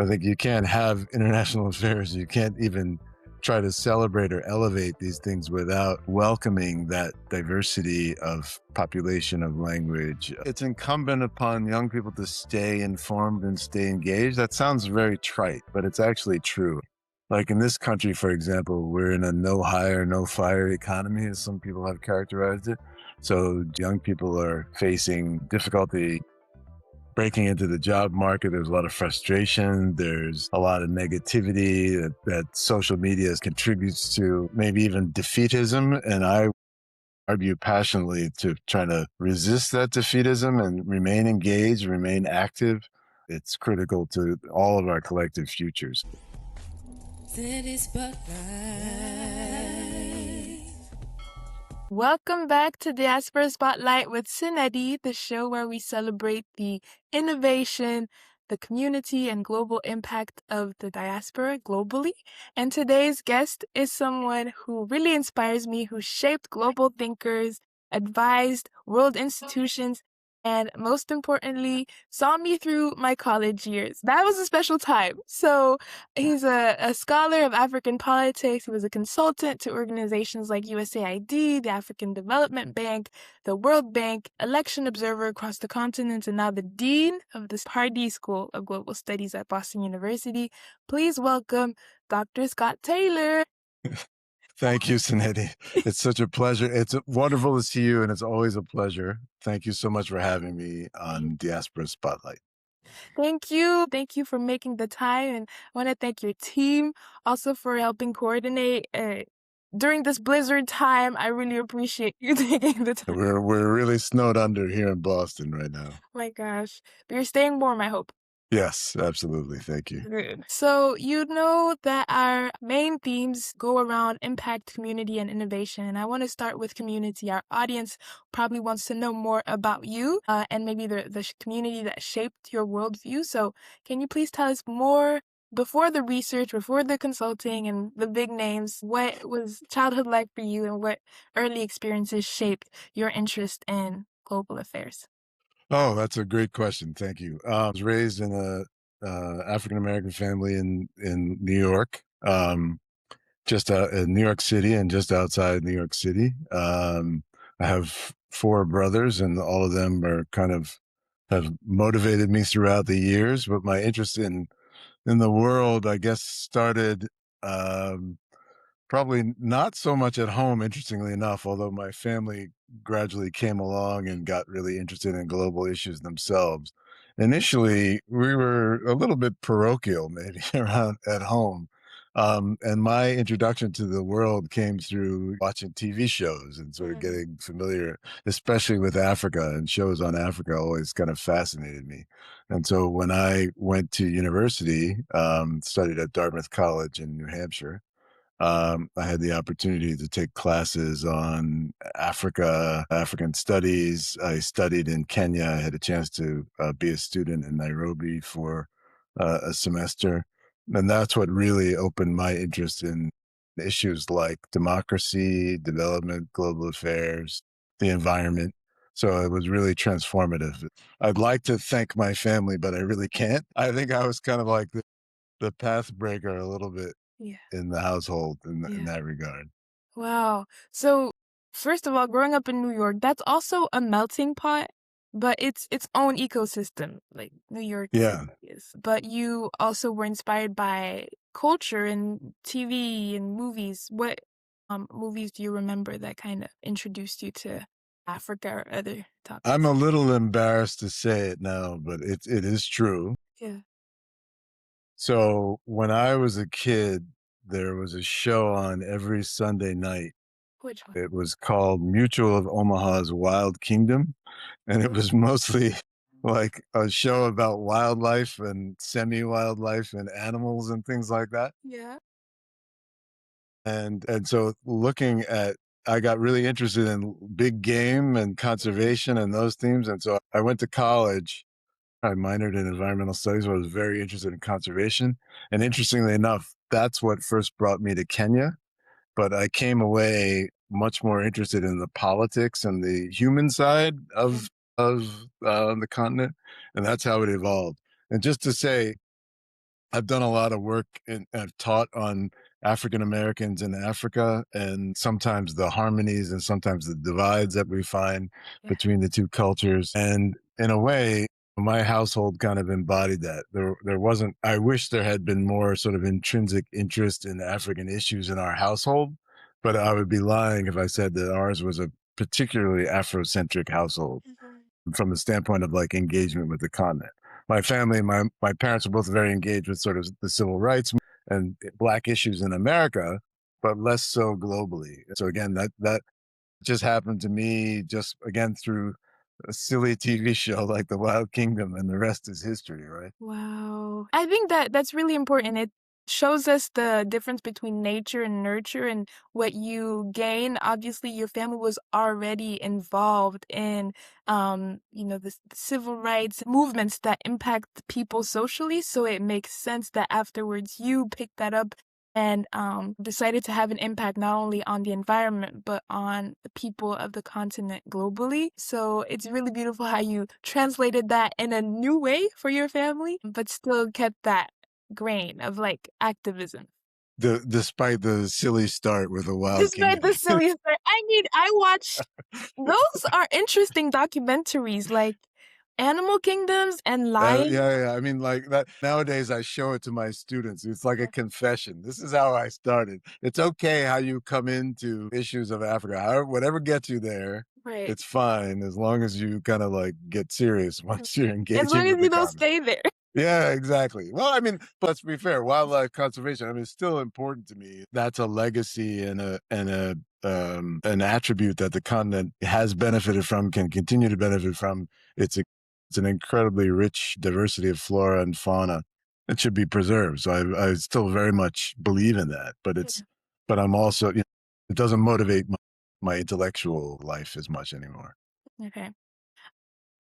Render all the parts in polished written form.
I think you can't have international affairs. You can't even try to celebrate or elevate these things without welcoming that diversity of population, of language. It's incumbent upon young people to stay informed and stay engaged. That sounds very trite, but it's actually true. Like in this country, for example, we're in a no hire, no fire economy, as some people have characterized it. So young people are facing difficulty breaking into the job market. There's a lot of frustration. There's a lot of negativity that social media contributes to, maybe even defeatism. And I argue passionately to try to resist that defeatism and remain engaged, remain active. It's critical to all of our collective futures. City Spotlight. Welcome back to Diaspora Spotlight with Sinetti, the show where we celebrate the innovation, the community, and global impact of the diaspora globally. And today's guest is someone who really inspires me, who shaped global thinkers, advised world institutions, and most importantly, saw me through my college years. That was a special time. So he's a scholar of African politics. He was a consultant to organizations like USAID, the African Development Bank, the World Bank, election observer across the continent, and now the dean of the Pardee School of Global Studies at Boston University. Please welcome Dr. Scott Taylor. Thank you, Sinetti. It's such a pleasure. It's wonderful to see you, and it's always a pleasure. Thank you so much for having me on Diaspora Spotlight. Thank you. Thank you for making the time. And I want to thank your team also for helping coordinate during this blizzard time. I really appreciate you taking the time. We're really snowed under here in Boston right now. My gosh. But you're staying warm, I hope. Yes, absolutely. Thank you. Good. So you know that our main themes go around impact, community, and innovation. And I want to start with community. Our audience probably wants to know more about you and maybe the community that shaped your worldview. So can you please tell us more, before the research, before the consulting and the big names, what was childhood like for you and what early experiences shaped your interest in global affairs? Oh, that's a great question. Thank you. I was raised in a African-American family in New York, just out in New York City and just outside New York City. I have 4 brothers, and all of them are kind of have motivated me throughout the years. But my interest in the world, I guess, started probably not so much at home, interestingly enough, although my family gradually came along and got really interested in global issues themselves. Initially, we were a little bit parochial, maybe, around at home. And my introduction to the world came through watching TV shows and sort of getting familiar, especially with Africa, and shows on Africa always kind of fascinated me. And so when I went to university, studied at Dartmouth College in New Hampshire, I had the opportunity to take classes on Africa, African studies. I studied in Kenya. I had a chance to be a student in Nairobi for a semester. And that's what really opened my interest in issues like democracy, development, global affairs, the environment. So it was really transformative. I'd like to thank my family, but I really can't. I think I was kind of like the path breaker a little bit in the household in that regard. Wow. So first of all, growing up in New York, that's also a melting pot, but it's its own ecosystem, like New York Yeah. is. But you also were inspired by culture and TV and movies. What movies do you remember that kind of introduced you to Africa or other topics? I'm a little embarrassed to say it now, but it is true. Yeah. So when I was a kid, there was a show on every Sunday night. Which one? It was called Mutual of Omaha's Wild Kingdom. And it was mostly like a show about wildlife and semi-wildlife and animals and things like that. Yeah. And so I got really interested in big game and conservation and those themes. And so I went to college. I minored in environmental studies, but I was very interested in conservation. And interestingly enough, that's what first brought me to Kenya. But I came away much more interested in the politics and the human side of the continent. And that's how it evolved. And just to say, I've done a lot of work and I've taught on African Americans in Africa, and sometimes the harmonies and sometimes the divides that we find Yeah. between the two cultures. And in a way, my household kind of embodied that. There wasn't, I wish there had been more sort of intrinsic interest in African issues in our household, but I would be lying if I said that ours was a particularly Afrocentric household from the standpoint of like engagement with the continent. My family, my parents were both very engaged with sort of the civil rights and black issues in America, but less so globally. So again, that just happened to me just again through a silly TV show like The Wild Kingdom, and the rest is history, right? Wow. I think that that's really important. It shows us the difference between nature and nurture and what you gain. Obviously, your family was already involved in, the civil rights movements that impact people socially. So it makes sense that afterwards you picked that up and decided to have an impact not only on the environment but on the people of the continent globally. So it's really beautiful how you translated that in a new way for your family, but still kept that grain of like activism. Despite the silly start with The Wild Despite Kingdom. the silly story, I mean, I watched those are interesting documentaries like Animal Kingdoms and Lion. Yeah, yeah. I mean, like that nowadays, I show it to my students. It's like a Yeah, confession. This is how I started. It's okay how you come into issues of Africa. However, whatever gets you there, right. it's fine as long as you kind of like get serious once you're As long engaging as with you the don't content. stay there. Yeah, exactly. Well, I mean, but let's be fair, wildlife conservation, I mean, it's still important to me. That's a legacy and a an attribute that the continent has benefited from, can continue to benefit from. It's an incredibly rich diversity of flora and fauna that should be preserved. So I still very much believe in that, but Yeah. but I'm also, it doesn't motivate my intellectual life as much anymore. Okay.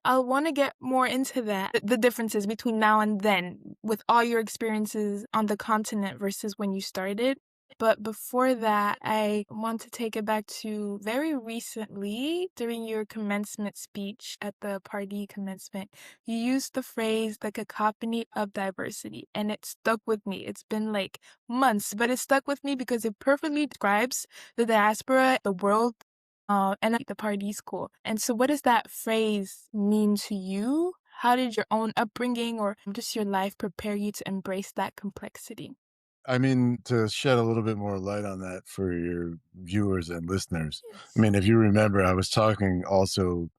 I want to get more into that, the differences between now and then with all your experiences on the continent versus when you started. But before that, I want to take it back to very recently during your commencement speech at the Pardee commencement. You used the phrase the cacophony of diversity, and it stuck with me. It's been like months, but it stuck with me because it perfectly describes the diaspora, the world and at the Pardee school. And so what does that phrase mean to you? How did your own upbringing or just your life prepare you to embrace that complexity? I mean, to shed a little bit more light on that for your viewers and listeners. I Yes. mean, if you remember, I was talking also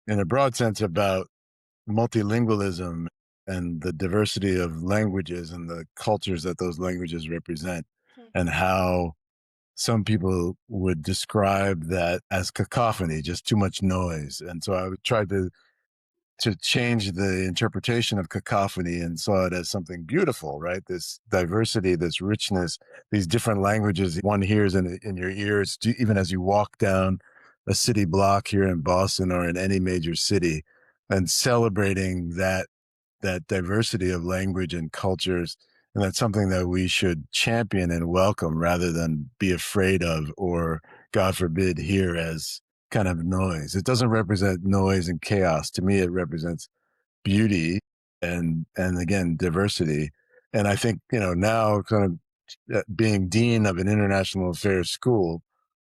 in a broad sense about multilingualism and the diversity of languages and the cultures that those languages represent, Mm. and how some people would describe that as cacophony, just too much noise. And so I would try to change the interpretation of cacophony and saw it as something beautiful, right? This diversity, this richness, these different languages one hears in your ears, even as you walk down a city block here in Boston or in any major city, and celebrating that diversity of language and cultures. And that's something that we should champion and welcome rather than be afraid of or, God forbid, hear as kind of noise. It doesn't represent noise and chaos. To me, it represents beauty and again, diversity. And I think, now kind of being dean of an international affairs school,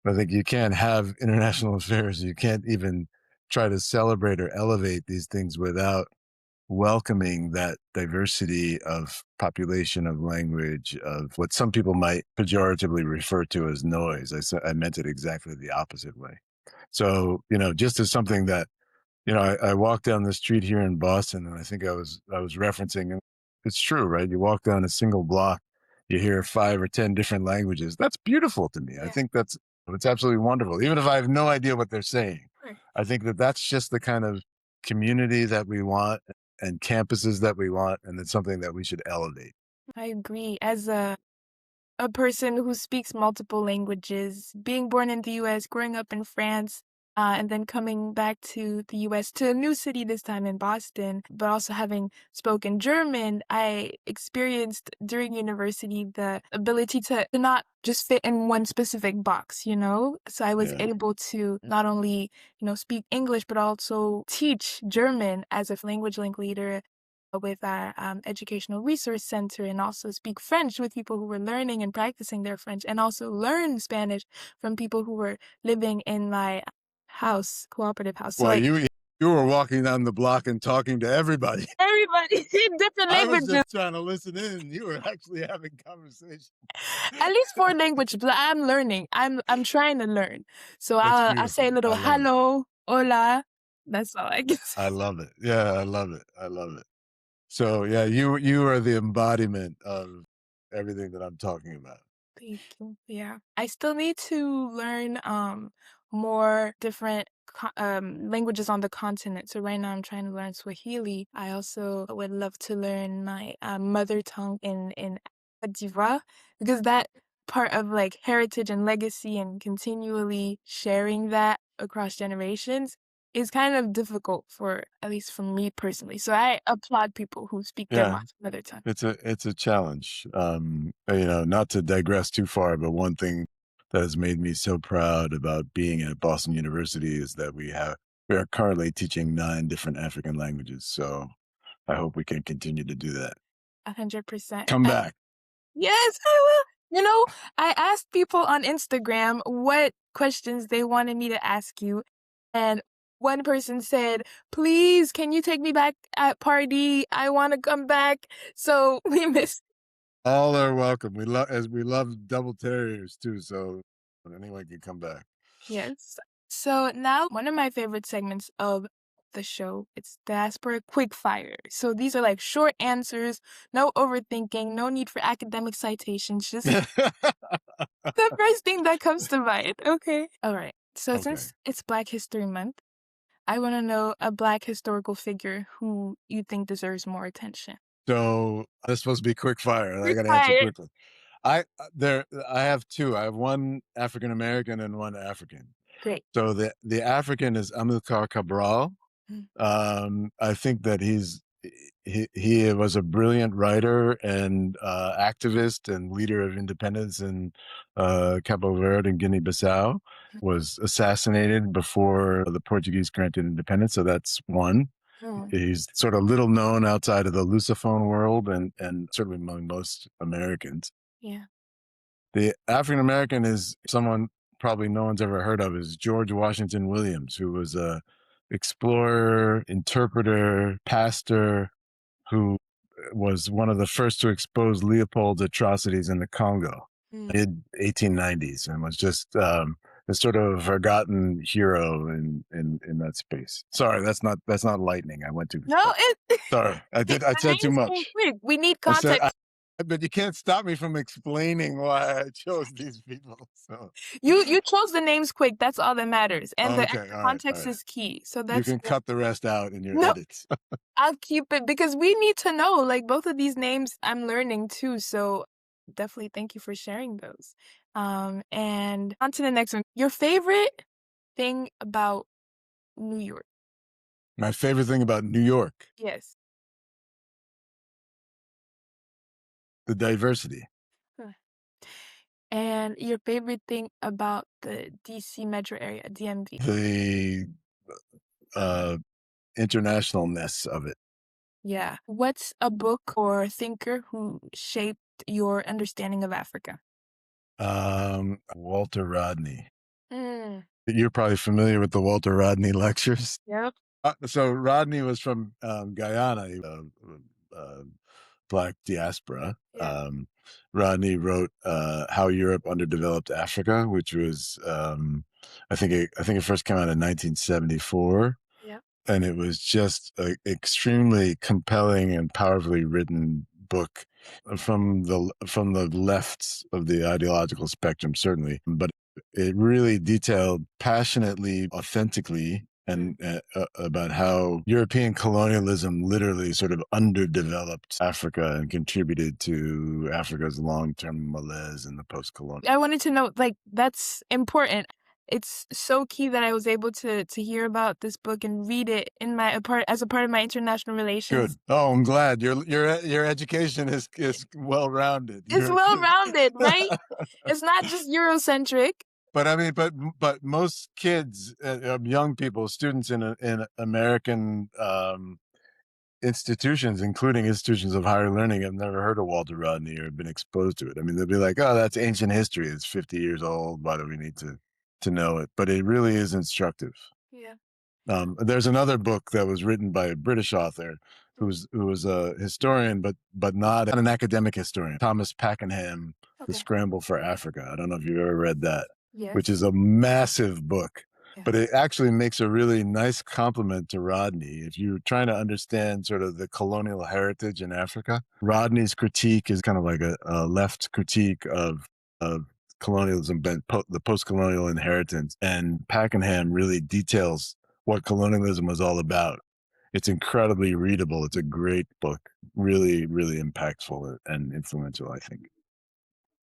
I think you can't have international affairs. You can't even try to celebrate or elevate these things without welcoming that diversity of population, of language, of what some people might pejoratively refer to as noise. I meant it exactly the opposite way. So, just as something that, I walked down the street here in Boston, and I think I was referencing, and it's true, right? You walk down a single block, you hear 5 or 10 different languages. That's beautiful to me. I Yeah. think it's absolutely wonderful, even if I have no idea what they're saying. Right. I think that that's just the kind of community that we want and campuses that we want, and it's something that we should elevate. I agree. As a person who speaks multiple languages, being born in the US, growing up in France, and then coming back to the US to a new city this time in Boston, but also having spoken German, I experienced during university the ability to not just fit in one specific box, you know? So I was Yeah. able to not only, speak English, but also teach German as a language link leader with our educational resource center, and also speak French with people who were learning and practicing their French, and also learn Spanish from people who were living in my house, cooperative house. So Well, like you were walking down the block and talking to everybody. everybody in different I was languages. just trying to listen in. You were actually having conversation. At least 4 languages, but I'm learning. I'm trying to learn. So That's I say a beautiful. little I love it. hello, hola. That's all I can say. I love it. Yeah, I love it. I love it. So yeah, you are the embodiment of everything that I'm talking about. Thank you. Yeah. I still need to learn more different languages on the continent. So right now I'm trying to learn Swahili. I also would love to learn my mother tongue in Pardee, because that part of like heritage and legacy and continually sharing that across generations is kind of difficult for at least for me personally. So I applaud people who speak their Yeah, mother tongue. it's a challenge. Not to digress too far, but one thing that has made me so proud about being at Boston University is that we are currently teaching 9 different African languages. So I hope we can continue to do that. 100%. Come back. Yes, I will. You know, I asked people on Instagram what questions they wanted me to ask you, and one person said, "Please, can you take me back at Pardee? I want to come back." So we missed. All are welcome. We love double terriers too, so anyone can come back. Yes. So now one of my favorite segments of the show, it's Diaspora Quickfire. So these are like short answers, no overthinking, no need for academic citations, just the first thing that comes to mind. Okay. All right. So Okay. since it's Black History Month, I want to know a Black historical figure who you think deserves more attention. So that's supposed to be quick fire, and I Quick got to answer fire. quickly. I have 2. I have one African American and one African. Great. So the African is Amilcar Cabral. Mm. I think that he was a brilliant writer and activist and leader of independence in Cabo Verde and Guinea-Bissau. Was assassinated before the Portuguese granted independence. So that's one. Mm. He's sort of little known outside of the Lusophone world and certainly among most Americans. Yeah. The African American is someone probably no one's ever heard of, is George Washington Williams, who was a explorer, interpreter, pastor, who was one of the first to expose Leopold's atrocities in the Congo, mid 1890s, and was just a sort of forgotten hero in that space. Sorry, that's not lightning. I went too No, far. it. Sorry, I The said too names came much. quick. We need I said, context. but you can't stop me from explaining why I chose these people. So You chose the names quick. That's all that matters, and the okay, all right, all context right. is key. So You that's can cut the rest out in your no. edits. I'll keep it because we need to know. Like both of these names, I'm learning too. So definitely thank you for sharing those. And on to the next one. Your favorite thing about New York? My favorite thing about New York, Yes. the diversity. Huh. And your favorite thing about the DC metro area, DMV? The uh, internationalness of it. Yeah. What's a book or thinker who shaped your understanding of Africa? Walter Rodney. Mm. You're probably familiar with the Walter Rodney lectures. Yep. So Rodney was from Guyana, Black diaspora. Yeah. Rodney wrote "How Europe Underdeveloped Africa," which was I think it first came out in 1974, Yep. and it was just an extremely compelling and powerfully written book from the left of the ideological spectrum, certainly, but it really detailed passionately, authentically, and about how European colonialism literally sort of underdeveloped Africa and contributed to Africa's long-term malaise in the post-colonial. I wanted to know, like, that's important. It's so key that I was able to hear about this book and read it in my as a part of my international relations. Good. Oh, I'm glad your education is well-rounded. It's well-rounded, right? It's not just Eurocentric. But I mean, but most kids, young people, students in American institutions, including institutions of higher learning, have never heard of Walter Rodney or been exposed to it. I mean, they'll be like, "Oh, that's ancient history. It's 50 years old. Why do we need to know it?" But it really is instructive. Yeah. There's another book that was written by a British author who was a historian, but not an academic historian. Thomas Pakenham, The Okay. Scramble for Africa. I don't know if you've ever read that, which Yes. is a massive book, Yeah. but it actually makes a really nice complement to Rodney. If you're trying to understand sort of the colonial heritage in Africa, Rodney's critique is kind of like a left critique of colonialism, the post-colonial inheritance, and Pakenham really details what colonialism was all about. It's incredibly readable. It's a great book, really, really impactful and influential, I think.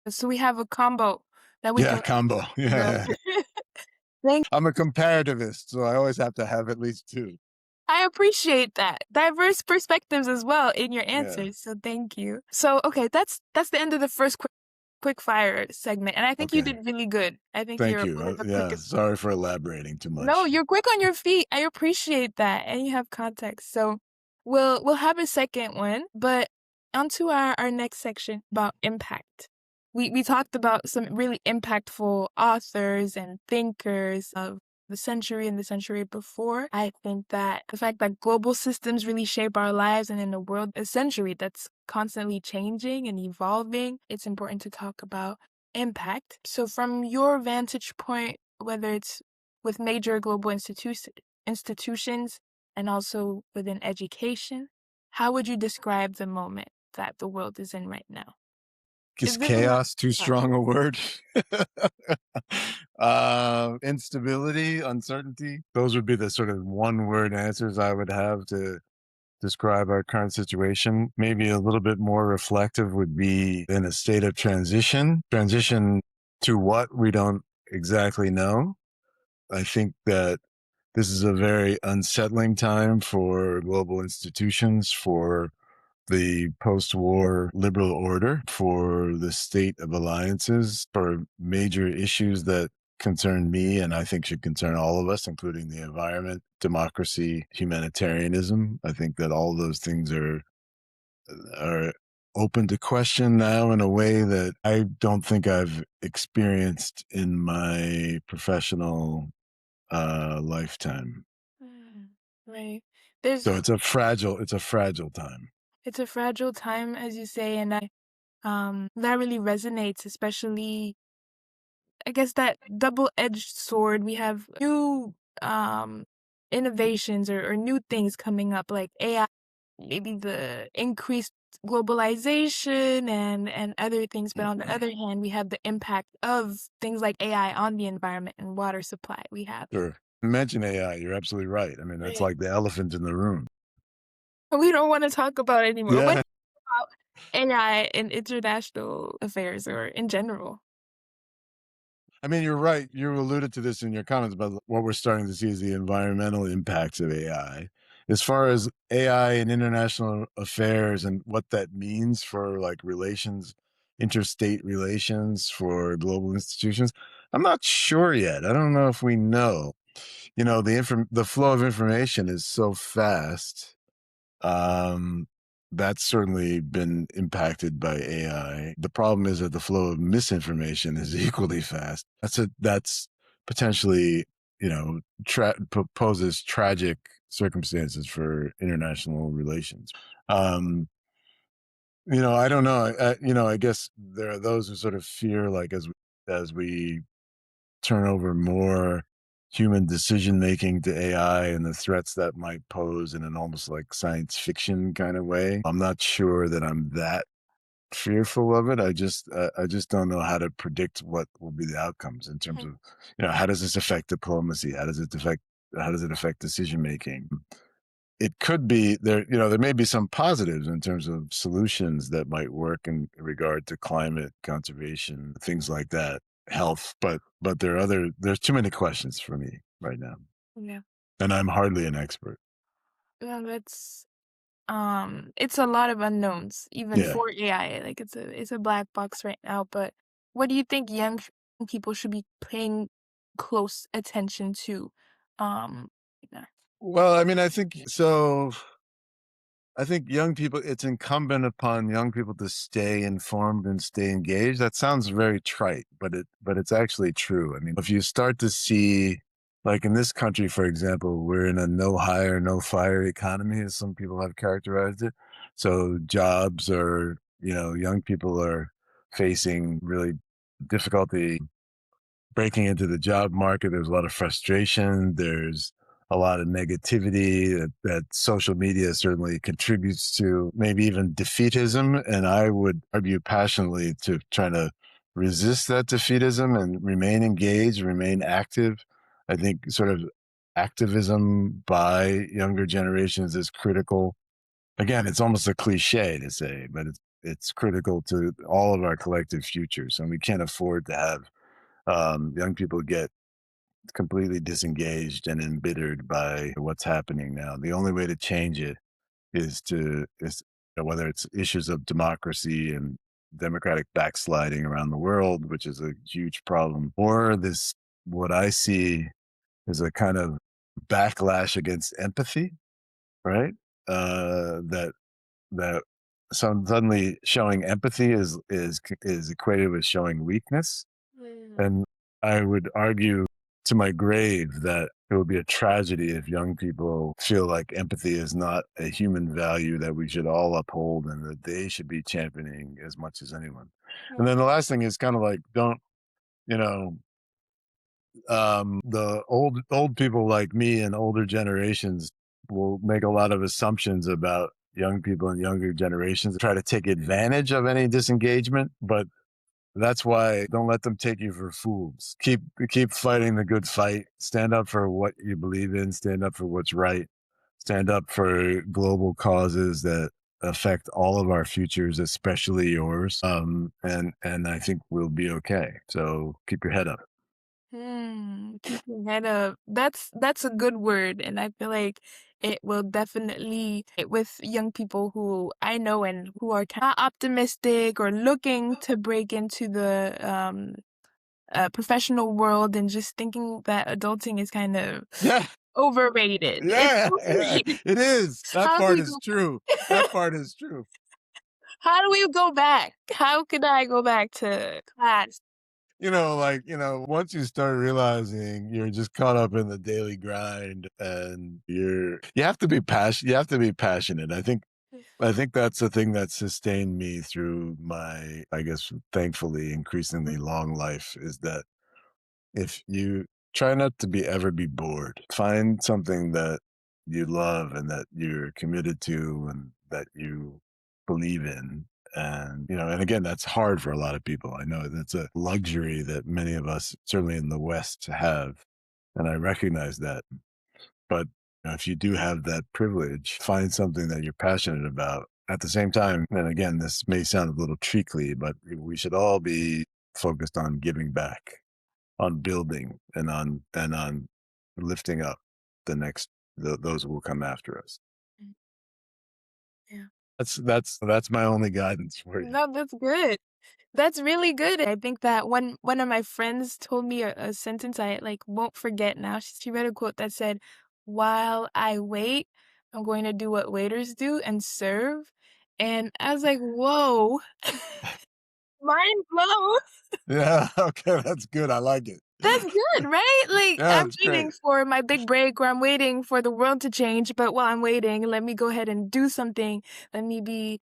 So we have a combo that we Yeah, can combo. go. Yeah. Thank I'm a comparativist, so I always have to have at least two. I appreciate that. Diverse perspectives as well in your Yeah. answers. So thank you. So okay, that's the end of the first quick fire segment. And I think you Okay. did really good. I think Thank you're you. one of the Yeah. quickest. Sorry for elaborating too No, much. you're quick on your feet. I appreciate that. And you have context. So we'll have a second one, but onto our next section about impact. We talked about some really impactful authors and thinkers of the century and the century before. I think that the fact that global systems really shape our lives, and in a world, a century that's constantly changing and evolving, it's important to talk about impact. So from your vantage point, whether it's with major global institutions and also within education, how would you describe the moment that the world is in right now? Is This is not chaos too strong a word? Instability, uncertainty. Those would be the sort of one word answers I would have to describe our current situation. Maybe a little bit more reflective would be in a state of transition. Transition to what we don't exactly know. I think that this is a very unsettling time for global institutions, for the post war liberal order, for the state of alliances, for major issues that concern me and I think should concern all of us, including the environment, democracy, humanitarianism. I think that all those things are open to question now in a way that I don't think I've experienced in my professional lifetime. Mm, right. There's So it's a fragile time. it's a fragile time, as you say, and that really resonates, especially I guess that double-edged sword. We have new um innovations or new things coming up like AI, maybe the increased globalization and other things, but on the other hand, we have the impact of things like AI on the environment and water supply. We have Sure. Mention AI, you're absolutely right. I mean, that's right. like the elephant in the room. We don't want to talk about it anymore. What Yeah. about AI in international affairs or in general? I mean, you're right. You alluded to this in your comments about what we're starting to see as the environmental impacts of AI. As far as AI and international affairs and what that means for like relations, interstate relations for global institutions, I'm not sure yet. I don't know if we know. You know, the flow of information is so fast. Um, that's certainly been impacted by AI. The problem is that the flow of misinformation is equally fast. That's potentially, you know, poses tragic circumstances for international relations. Um, you know, I don't know. You know, I guess there are those who sort of fear, like as we turn over more human decision making to AI and the threats that might pose in an almost like science fiction kind of way. I'm not sure that I'm that fearful of it. I just don't know how to predict what will be the outcomes in terms Mhm. of, you know, how does this affect diplomacy? How does it affect decision making? It could be there, you know, there may be some positives in terms of solutions that might work in regard to climate conservation, things like that, health, but there's too many questions for me right now. Yeah. And I'm hardly an expert. Yeah, it's a lot of unknowns, even Yeah. for AI. Like it's a black box right now. But what do you think young people should be paying close attention to? Um, yeah. Well, I mean, I think so. I think young people, it's incumbent upon young people to stay informed and stay engaged. That sounds very trite, but it's actually true. I mean, if you start to see, like in this country, for example, we're in a no hire, no fire economy, as some people have characterized it. So jobs are, young people are facing really difficulty breaking into the job market. There's a lot of frustration. There's a lot of negativity that social media certainly contributes to, maybe even defeatism. And I would argue passionately to try to resist that defeatism and remain engaged, remain active. I think sort of activism by younger generations is critical. Again, it's almost a cliche to say, but it's critical to all of our collective futures, and we can't afford to have young people get completely disengaged and embittered by what's happening now. The only way to change it is whether it's issues of democracy and democratic backsliding around the world, which is a huge problem, or this what I see is a kind of backlash against empathy, right? That that suddenly showing empathy is equated with showing weakness. Mm. And I would argue to my grave that it would be a tragedy if young people feel like empathy is not a human value that we should all uphold and that they should be championing as much as anyone. And then the last thing is kind of like, don't, you know, the old people like me and older generations will make a lot of assumptions about young people and younger generations, try to take advantage of any disengagement, but that's why don't let them take you for fools. Keep fighting the good fight. Stand up for what you believe in. Stand up for what's right. Stand up for global causes that affect all of our futures, especially yours. And I think we'll be okay. So keep your head up. Keep your head up. That's a good word, and I feel like it will definitely hit with young people who I know and who are not optimistic or looking to break into the professional world and just thinking that adulting is kind of Yeah, overrated. It's yeah, yeah, overrated. it is. That How do part we is go? true. That part is true. How do we go back? How could I go back to class? Once you start realizing you're just caught up in the daily grind and you have to be passionate. I think that's the thing that sustained me through my, I guess, thankfully increasingly long life, is that if you try not to be bored, find something that you love and that you're committed to and that you believe in. And again, that's hard for a lot of people. I know that's a luxury that many of us, certainly in the West, have. And I recognize that. But if you do have that privilege, find something that you're passionate about. At the same time, and again, this may sound a little treacly, but we should all be focused on giving back, on building, and on lifting up those who will come after us. Mm, yeah. That's my only guidance for you. No, that's good. That's really good. I think that one of my friends told me a sentence I like won't forget now. She read a quote that said, "While I wait, I'm going to do what waiters do and serve." And I was like, "Whoa." Mind blown. Yeah, okay, that's good. I like it. That's good, right? Like, Yeah, I'm it's waiting great. for my big break or I'm waiting for the world to change, but while I'm waiting, let me go ahead and do something. Let me be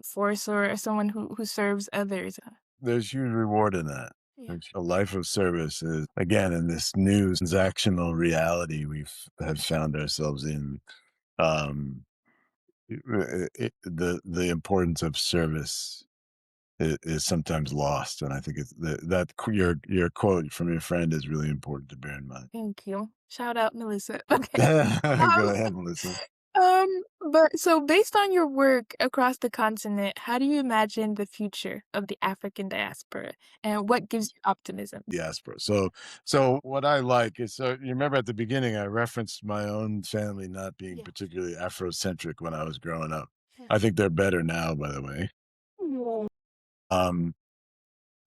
force or someone who serves others. There's huge reward in that. Yeah. A life of service is, again, in this new transactional reality have found ourselves in. Um, the importance of service is sometimes lost, and I think your quote from your friend is really important to bear in mind. Thank you. Shout out Melissa. Okay. Go Um, ahead, Melissa. um, but so based on your work across the continent, how do you imagine the future of the African diaspora and what gives you optimism? Diaspora. So what I like is, so you remember at the beginning I referenced my own family not being Yes. particularly Afrocentric when I was growing up. I think they're better now, by the way. Yeah. Um,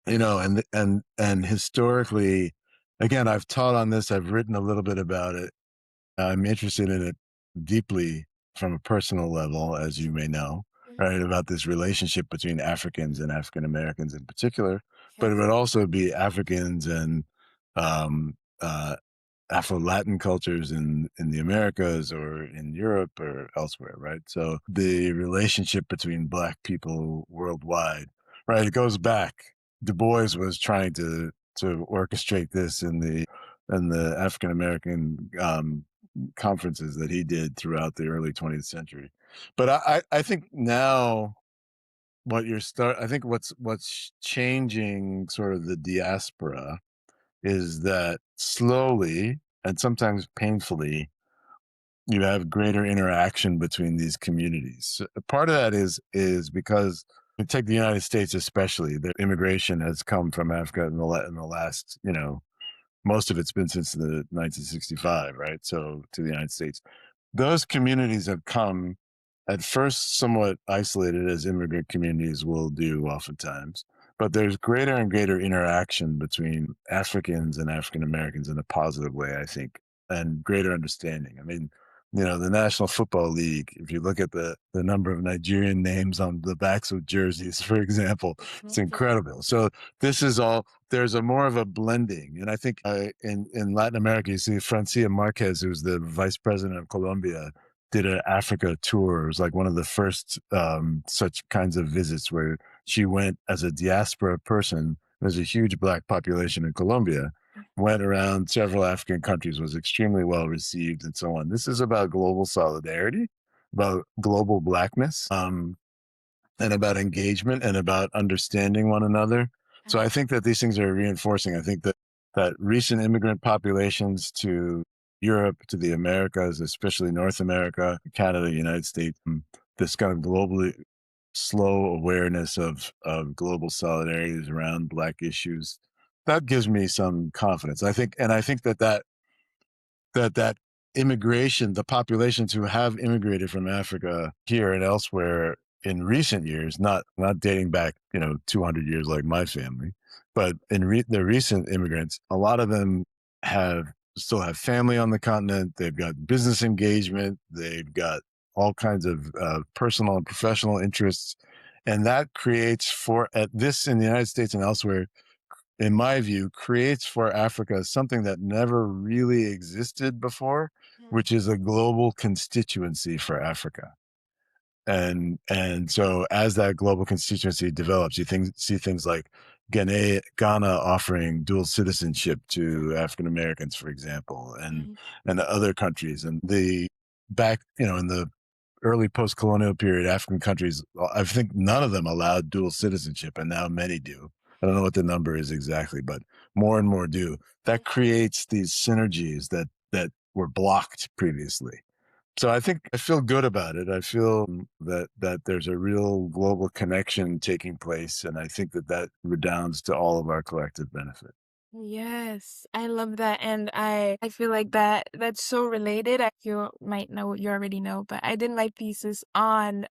and historically, again, I've taught on this, I've written a little bit about it. I'm interested in it deeply. from a personal level, as you may know, right, about this relationship between Africans and African Americans in particular, but it Yes. would also be Africans and um, uh, Afro Latin cultures in the Americas or in Europe or elsewhere, right? So the relationship between Black people worldwide, right? It goes back. Du Bois was trying to orchestrate this in the African American conferences that he did throughout the early 20th century. But I think now I think what's changing sort of the diaspora is that slowly and sometimes painfully, you have greater interaction between these communities. So part of that is because take the United States especially, the immigration has come from Africa in the last, most of it's been since the 1965, right? So to the United States, those communities have come at first somewhat isolated, as immigrant communities will do oftentimes, but there's greater and greater interaction between Africans and African Americans in a positive way, I think, and greater understanding. I mean, the National Football League, if you look at the number of Nigerian names on the backs of jerseys, for example, it's incredible. So this is all, there's a more of a blending. And I think in Latin America, you see Francia Marquez, who's the vice president of Colombia, did an Africa tour. It was like one of the first such kinds of visits where she went as a diaspora person. There's a huge Black population in Colombia, went around several African countries, was extremely well received, and so on. This is about global solidarity, about global Blackness, and about engagement and about understanding one another. So I think that these things are reinforcing. I think that recent immigrant populations to Europe, to the Americas, especially North America, Canada, United States, this kind of globally slow awareness of global solidarities around Black issues, that gives me some confidence. I think that immigration, the populations who have immigrated from Africa here and elsewhere in recent years, not dating back 200 years like my family, but in the recent immigrants, a lot of them still have family on the continent. They've got business engagement. They've got all kinds of personal and professional interests, and that creates for at this in the United States and elsewhere, in my view, creates for Africa something that never really existed before, which is a global constituency for Africa. And so as that global constituency develops, see things like Ghana offering dual citizenship to African Americans, for example, and other countries. And the back, in the early post-colonial period, African countries, I think none of them allowed dual citizenship, and now many do. I don't know what the number is exactly, but more and more do. That creates these synergies that were blocked previously. So I think I feel good about it. I feel that there's a real global connection taking place, and I think that redounds to all of our collective benefit. Yes, I love that, and I feel like that's so related. You might know, you already know, but I did my thesis on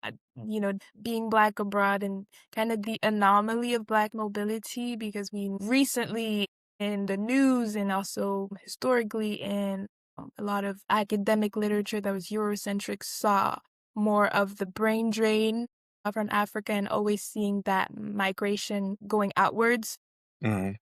being Black abroad and kind of the anomaly of Black mobility, because we recently in the news and also historically in a lot of academic literature that was Eurocentric saw more of the brain drain from Africa and always seeing that migration going outwards, Mhm.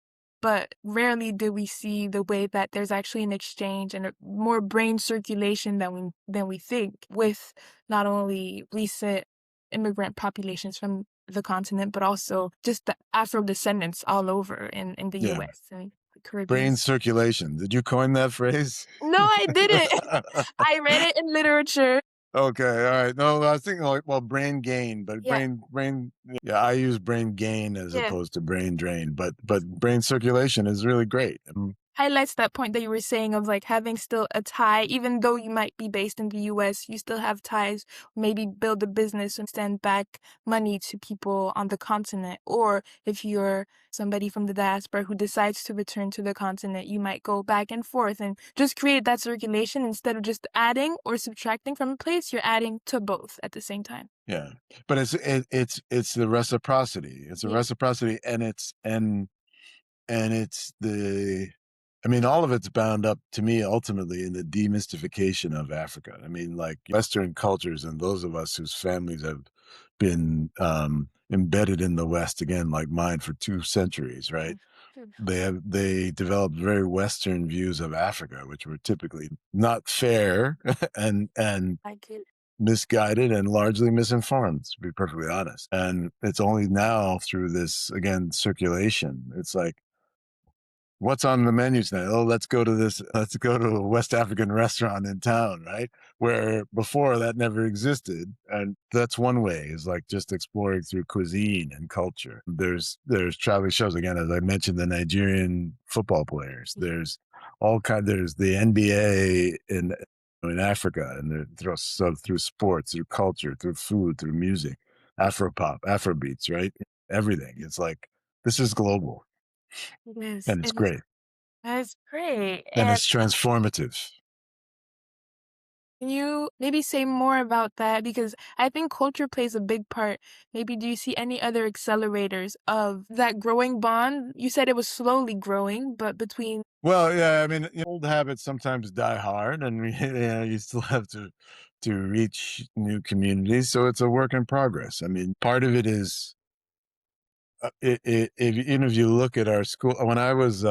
but rarely do we see the way that there's actually an exchange and more brain circulation than we think, with not only recent immigrant populations from the continent, but also just the Afro descendants all over in the Yeah. US and the Caribbean. Brain circulation. Did you coin that phrase? No, I didn't. I read it in literature. Okay, all right. No, I was thinking like, well, brain gain, but Yeah. yeah, I use brain gain as Yeah. opposed to brain drain, but brain circulation is really great. Highlights that point that you were saying of like having still a tie, even though you might be based in the US, you still have ties, maybe build a business and send back money to people on the continent. Or if you're somebody from the diaspora who decides to return to the continent, you might go back and forth and just create that circulation instead of just adding or subtracting from a place, you're adding to both at the same time. Yeah, but it's the reciprocity. It's a Yeah. reciprocity, and it's the I mean, all of it's bound up to me ultimately in the demystification of Africa. I mean, like Western cultures and those of us whose families have been embedded in the West, again, like mine for 2 centuries, right? They developed very Western views of Africa, which were typically not fair and I get it. misguided and largely misinformed, to be perfectly honest. And it's only now through this, again, circulation. It's like, what's on the menu tonight? Oh, let's go to a West African restaurant in town, right? Where before that never existed. And that's one way, is like just exploring through cuisine and culture. There's traveling shows, again, as I mentioned, the Nigerian football players. There's the NBA in Africa, and through sports, through culture, through food, through music, Afropop, Afrobeats, right? Everything. It's like, this is global, It is. and it's It is. great. That's great. And And it's transformative. can you maybe say more about that? Because I think culture plays a big part. Maybe do you see any other accelerators of that growing bond? You said it was slowly growing, but between. Well, yeah, I mean, old habits sometimes die hard, and you still have to reach new communities. So it's a work in progress. I mean, part of it is even if you look at our school, when I was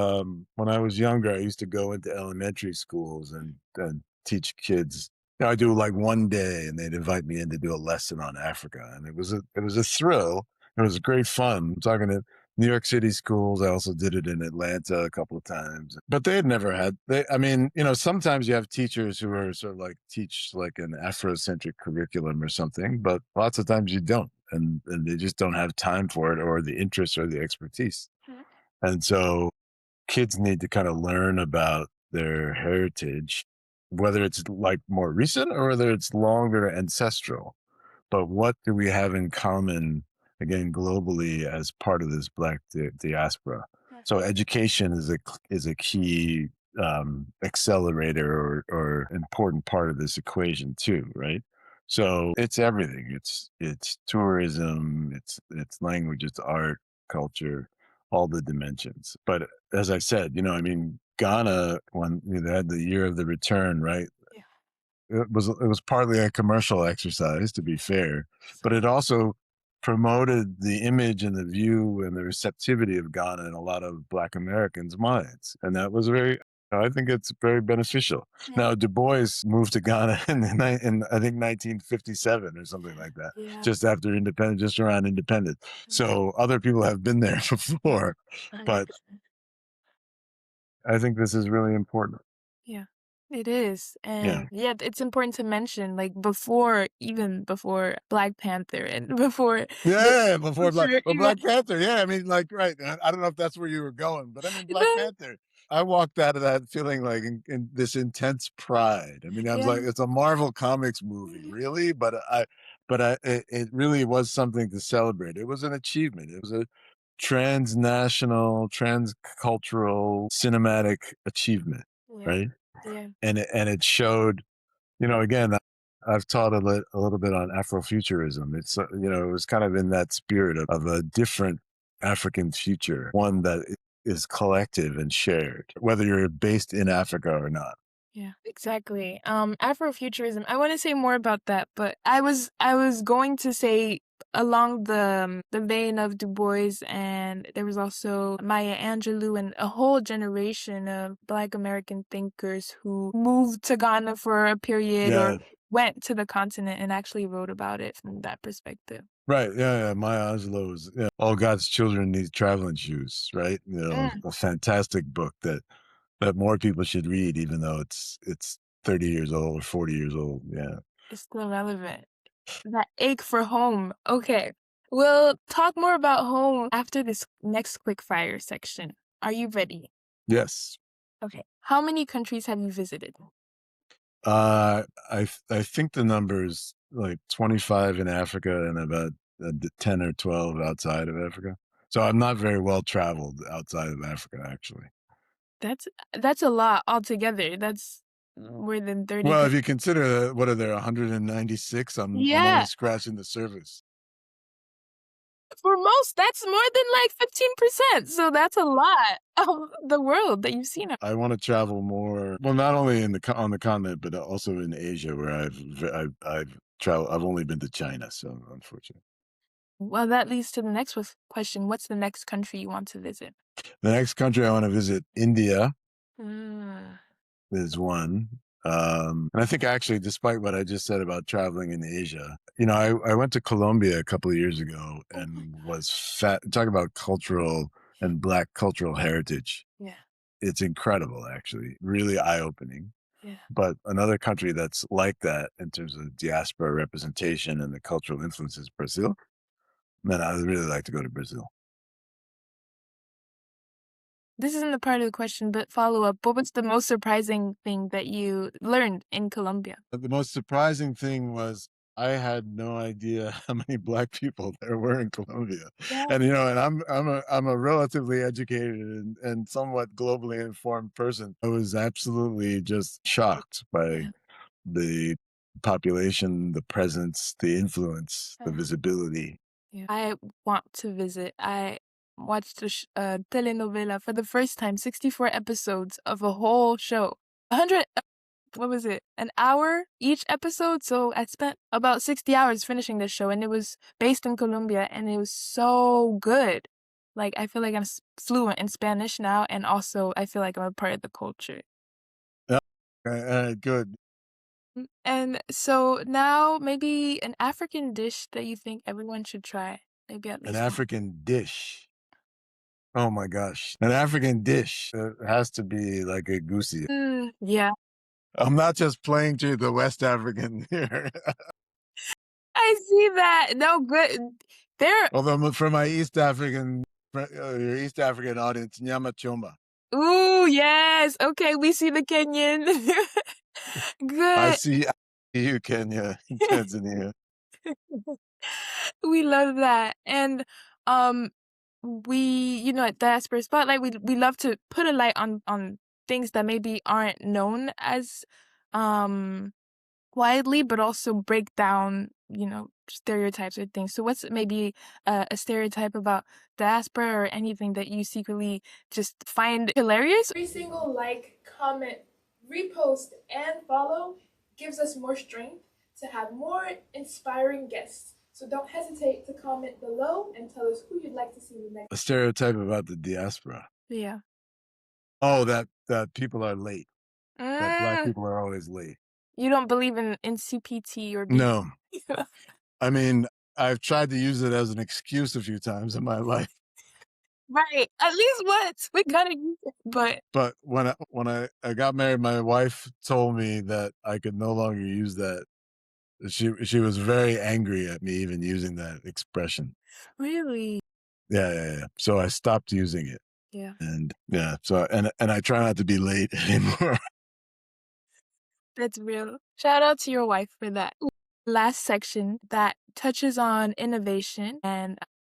younger, I used to go into elementary schools and teach kids. I do like one day, and they'd invite me in to do a lesson on Africa, and it was a thrill. It was great fun. I'm talking to New York City schools. I also did it in Atlanta a couple of times, but they had never had. I mean, sometimes you have teachers who are sort of like teach like an Afrocentric curriculum or something, but lots of times you don't, and they just don't have time for it, or the interest, or the expertise. Mhm. And so kids need to kind of learn about their heritage, whether it's like more recent or whether it's longer ancestral. But what do we have in common, again, globally, as part of this Black diaspora? So education is a key accelerator, or important part of this equation too, right? So it's everything. It's tourism, it's language, it's art, culture, all the dimensions. But as I said, I mean, Ghana, when they had the year of the return, right? Yeah. It was partly a commercial exercise, to be fair, but So, it also promoted the image and the view and the receptivity of Ghana in a lot of Black Americans' minds, and that was I think it's very beneficial. yeah. Now, Du Bois moved to Ghana in I think 1957 or something like that, Yeah. just after independence, just around independence. Mm. So other people have been there before, but 100%. I think this is really important. Yeah, it is. Yeah. And yeah, it's important to mention, like even before Black Panther and before the Yeah, before culture even. Black Panther, yeah, I mean, like, right, I don't know if that's where you were going, but I mean, Black No, Panther, I walked out of that feeling like in this intense pride. I mean, I was yeah. like, it's a Marvel Comics movie, really? It really was something to celebrate. It was an achievement. It was a transnational, transcultural, cinematic achievement, Yeah, right? yeah, And it showed, again, I've taught a little bit on Afrofuturism. It was kind of in that spirit of a different African future, one that is collective and shared, whether you're based in Africa or not. yeah, exactly. Afrofuturism. I want to say more about that, but I was going to say along the vein of Du Bois, and there was also Maya Angelou and a whole generation of Black American thinkers who moved to Ghana for a period or Yeah, went to the continent and actually wrote about it from that perspective. right. Yeah, yeah. Maya Angelou's, yeah, All God's Children Need Traveling Shoes, right? Mm, A fantastic book that more people should read, even though it's 30 years old or 40 years old. Yeah. it's still relevant. That ache for home. Okay. We'll talk more about home after this next quick fire section. Are you ready? Yes. Okay. How many countries have you visited? I think the number's like 25 in Africa and about 10 or 12 outside of Africa. So I'm not very well traveled outside of Africa, actually. That's a lot altogether. That's more than 30 Well, if you countries. consider what are there 196, I'm only Yeah. scratching the surface. For most, that's more than like 15%. So that's a lot of the world that you've seen. I want to travel more. Well, not only on the continent, but also in Asia, where I've traveled. I've only been to China, so unfortunately. Well, that leads to the next question. What's the next country you want to visit? The next country I want to visit, India, Mm. is one. And I think actually, despite what I just said about traveling in Asia, I went to Colombia a couple of years ago Oh my and God. was talk about cultural and Black cultural heritage. Yeah. It's incredible, actually, really eye opening. Yeah. But another country that's like that in terms of diaspora representation and the cultural influence is Brazil. Man, I would really like to go to Brazil. This isn't a part of the question, but follow up. What was the most surprising thing that you learned in Colombia? But the most surprising thing was I had no idea how many Black people there were in Colombia. Yeah. And I'm a relatively educated and somewhat globally informed person. I was absolutely just shocked by Yeah. the population, the presence, the influence, the visibility. Yeah. I want to visit. I watched a telenovela for the first time, 64 episodes of a whole show. 100, what was it? An hour each episode. So I spent about 60 hours finishing this show, and it was based in Colombia, and it was so good. Like, I feel like I'm fluent in Spanish now, and also I feel like I'm a part of the culture. Yeah, good. And so now maybe an African dish that you think everyone should try. Maybe at An least one. African dish. Oh my gosh. An African dish. It has to be like a goosey. Yeah. I'm not just playing to the West African here. I see that. No, good. There. Although for my your East African audience, nyama choma. Ooh, yes. Okay, we see the Kenyan. I Good. see you, Kenya, Tanzania. We love that. And we, at Diaspora Spotlight, we love to put a light on things that maybe aren't known as widely, but also break down, stereotypes or things. So what's maybe a stereotype about diaspora or anything that you secretly just find hilarious? Every single like, comment, repost, and follow gives us more strength to have more inspiring guests. So don't hesitate to comment below and tell us who you'd like to see next. A stereotype about the diaspora. Yeah. Oh, that people are late. That Black Mm, people are always late. you don't believe in CPT or No. BP? I mean, I've tried to use it as an excuse a few times in my life. Right. At least once. We gotta use it. But when I got married, my wife told me that I could no longer use that. She was very angry at me even using that expression. Really? Yeah. So I stopped using it. Yeah. And yeah, so and I try not to be late anymore. That's real. Shout out to your wife for that. Last section that touches on innovation and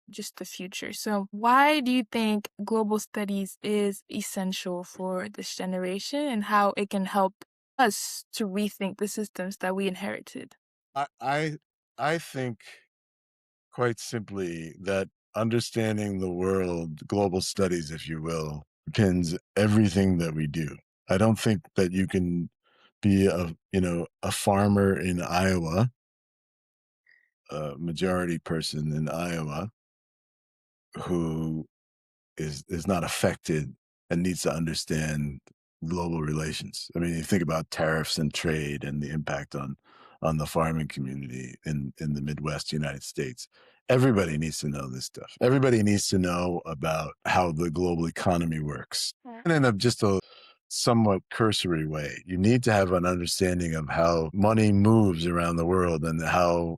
just the future. So, why do you think global studies is essential for this generation and how it can help us to rethink the systems that we inherited? I think quite simply that understanding the world, global studies, if you will, pins everything that we do. I don't think that you can be a farmer in Iowa, a majority person in Iowa who is not affected and needs to understand global relations. I mean, you think about tariffs and trade and the impact on the farming community in the Midwest United States. Everybody needs to know this stuff. Everybody needs to know about how the global economy works. And in just a somewhat cursory way, you need to have an understanding of how money moves around the world and how,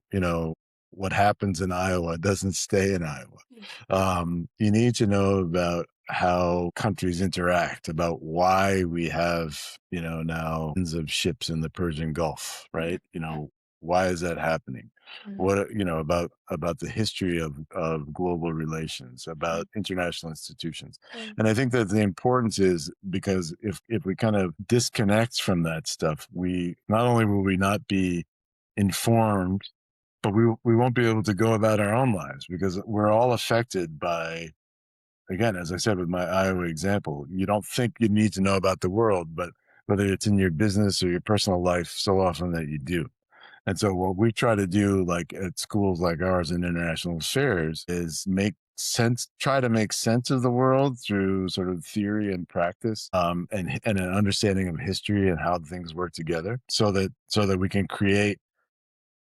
what happens in Iowa doesn't stay in Iowa. You need to know about how countries interact, about why we have, now tons of ships in the Persian Gulf, right? Why is that happening? What, about the history of global relations, about international institutions. And I think that the importance is because if we kind of disconnect from that stuff, we not only will we not be informed, but we won't be able to go about our own lives because we're all affected by, again, as I said with my Iowa example, you don't think you need to know about the world, but whether it's in your business or your personal life, so often that you do. And so what we try to do, like at schools like ours in international affairs, is make sense, try to make sense of the world through sort of theory and practice, and an understanding of history and how things work together, so that we can create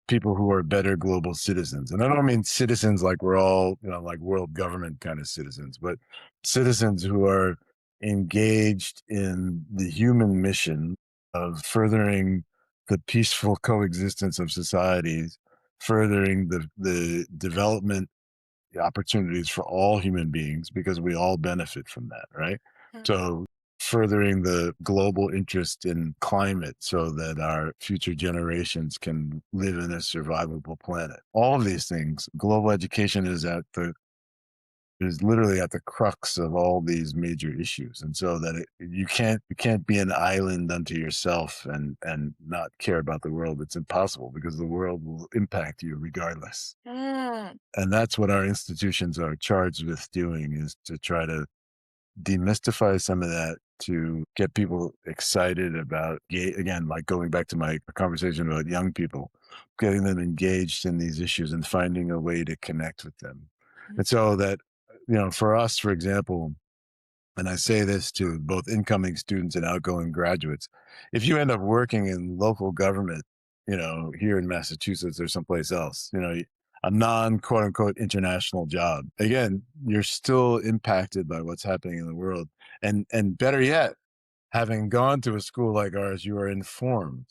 people who are better global citizens. And I don't mean citizens like we're all, like world government kind of citizens, but citizens who are engaged in the human mission of furthering the peaceful coexistence of societies, furthering the development opportunities for all human beings because we all benefit from that, right? Mm. So furthering the global interest in climate so that our future generations can live in a survivable planet. All of these things, global education is literally at the crux of all these major issues. And so that you can't be an island unto yourself and not care about the world. It's impossible because the world will impact you regardless. Mm. And that's what our institutions are charged with doing, is to try to demystify some of that, to get people excited about, again, like going back to my conversation about young people, getting them engaged in these issues and finding a way to connect with them. And so that, for us, for example, and I say this to both incoming students and outgoing graduates, if you end up working in local government, here in Massachusetts or someplace else, a non quote unquote international job, again, you're still impacted by what's happening in the world. And better yet, having gone to a school like ours, you are informed.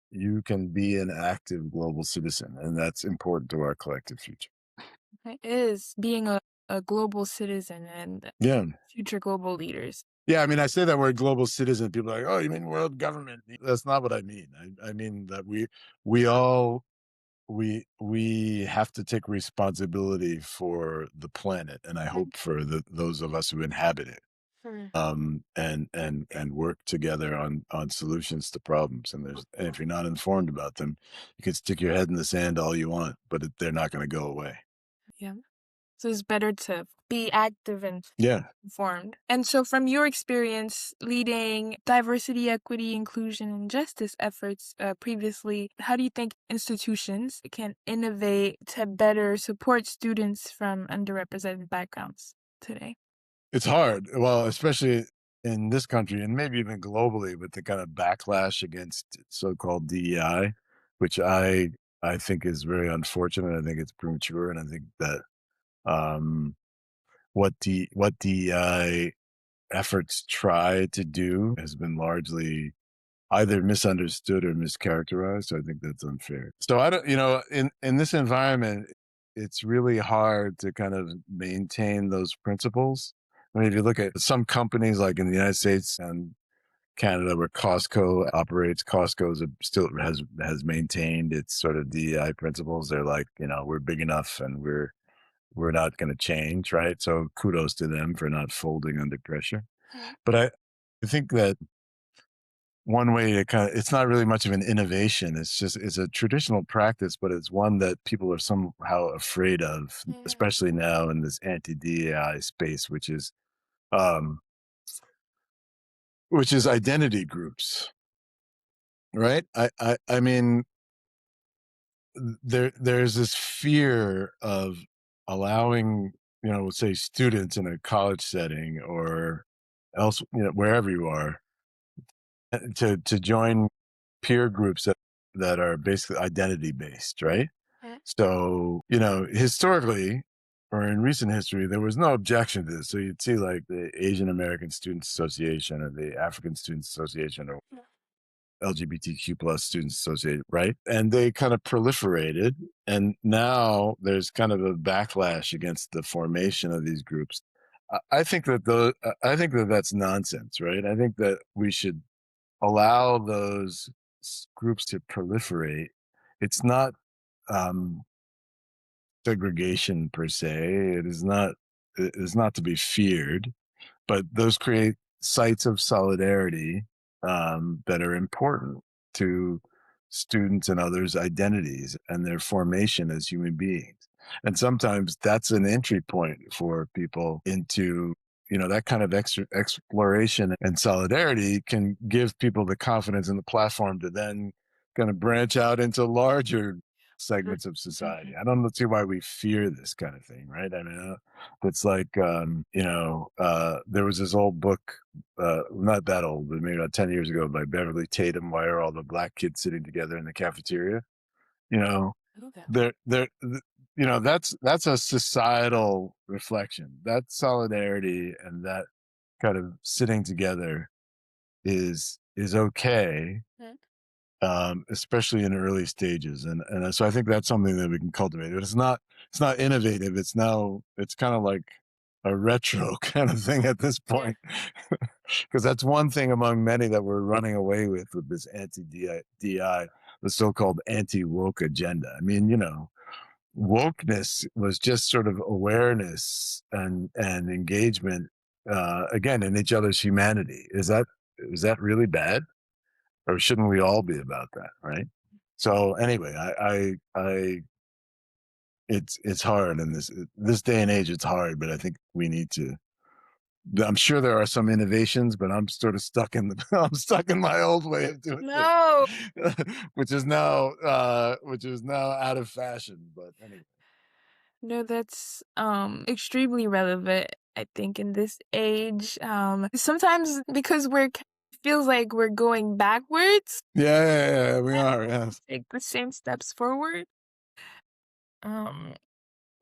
You can be an active global citizen, and that's important to our collective future. It is being a global citizen and Yeah. future global leaders. Yeah, I mean, I say that word global citizen. People are like, "Oh, you mean world government?" That's not what I mean. I mean that we all we have to take responsibility for the planet, and I Mm. hope for those of us who inhabit it, Mm. and work together on solutions to problems. And if you're not informed about them, you can stick your head in the sand all you want, but they're not going to go away. Yeah. So it's better to be active and Yeah. informed. And so, from your experience leading diversity, equity, inclusion, and justice efforts previously, how do you think institutions can innovate to better support students from underrepresented backgrounds today? It's hard. Well, especially in this country and maybe even globally with the kind of backlash against so-called DEI, which I think is very unfortunate. I think it's premature, and I think that um, what DEI efforts try to do has been largely either misunderstood or mischaracterized. So I think that's unfair. So I don't, in this environment, it's really hard to kind of maintain those principles. I mean, if you look at some companies like in the United States and Canada, where Costco operates, still has maintained its sort of DEI principles. They're like, we're big enough and we're not going to change, right? So kudos to them for not folding under pressure. Mm. But I think that one way to it's not really much of an innovation. It's a traditional practice, but it's one that people are somehow afraid of, Yeah. especially now in this anti-DEI space, um, which is identity groups, right? I mean, there's this fear of allowing, say students in a college setting or else, wherever you are, to join peer groups that are basically identity based, right? Mm. So, historically or in recent history, there was no objection to this. So you'd see like the Asian American Students Association or the African Students Association or LGBTQ plus Students Association, right? And they kind of proliferated. And now there's kind of a backlash against the formation of these groups. I think that that's nonsense, right? I think that we should allow those groups to proliferate. It's not um, segregation per se. It is not to be feared, but those create sites of solidarity that are important to students and others' identities and their formation as human beings. And sometimes that's an entry point for people into, that kind of exploration, and solidarity can give people the confidence and the platform to then kind of branch out into larger segments of society. I don't see why we fear this kind of thing, right? I mean, it's like, there was this old book, not that old, but maybe about 10 years ago, by Beverly Tatum, Why Are All the Black Kids Sitting Together in the Cafeteria? You know, Okay. that's a societal reflection. That solidarity and that kind of sitting together is okay, especially in early stages. And so I think that's something that we can cultivate. But it's not innovative. It's kind of like a retro kind of thing at this Yeah. point, because that's one thing among many that we're running away with this anti-DI, the so-called anti-woke agenda. I mean, wokeness was just sort of awareness and engagement, again, in each other's humanity. Is that really bad? Or shouldn't we all be about that, right? So anyway, it's hard in this day and age. It's hard, but I think we need to. I'm sure there are some innovations, but I'm sort of stuck in I'm stuck in my old way of doing No. things, which is now out of fashion. But anyway, No, that's extremely relevant, I think, in this age. Sometimes because feels like we're going backwards, yeah, we are. Yes. take the same steps forward.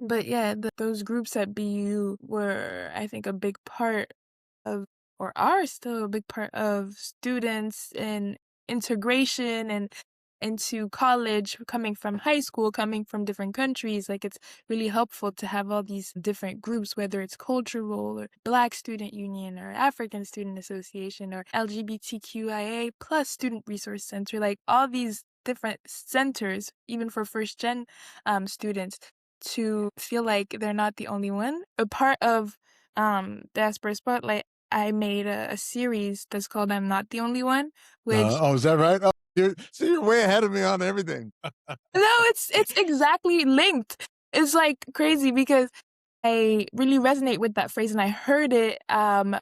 But yeah, those groups at BU were, I think, a big part of, or are still a big part of students and integration and into college, coming from high school, coming from different countries. Like, it's really helpful to have all these different groups, whether it's cultural or Black Student Union or African Student Association or LGBTQIA plus Student Resource Center, like all these different centers, even for first gen students, to feel like they're not the only one. A part of Diaspora Spotlight, I made a series that's called I'm Not the Only One, which Oh, is that right? Oh, you're way ahead of me on everything. no, it's exactly linked. It's like crazy because I really resonate with that phrase, and I heard it at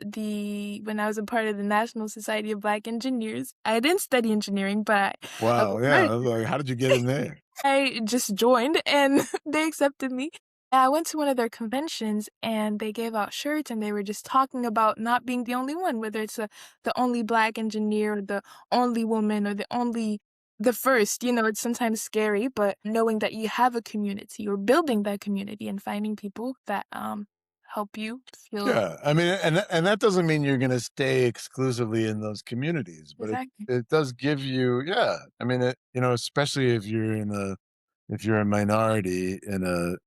when I was a part of the National Society of Black Engineers. I didn't study engineering, but Wow. Yeah. I was like, how did you get in there? I just joined and they accepted me. And I went to one of their conventions and they gave out shirts and they were just talking about not being the only one, whether it's the only Black engineer, or the only woman, or the first. It's sometimes scary, but knowing that you have a community or building that community and finding people that help you feel Yeah, I mean, and that doesn't mean you're going to stay exclusively in those communities, but it exactly. it does give you, yeah. I mean, especially if you're a minority in an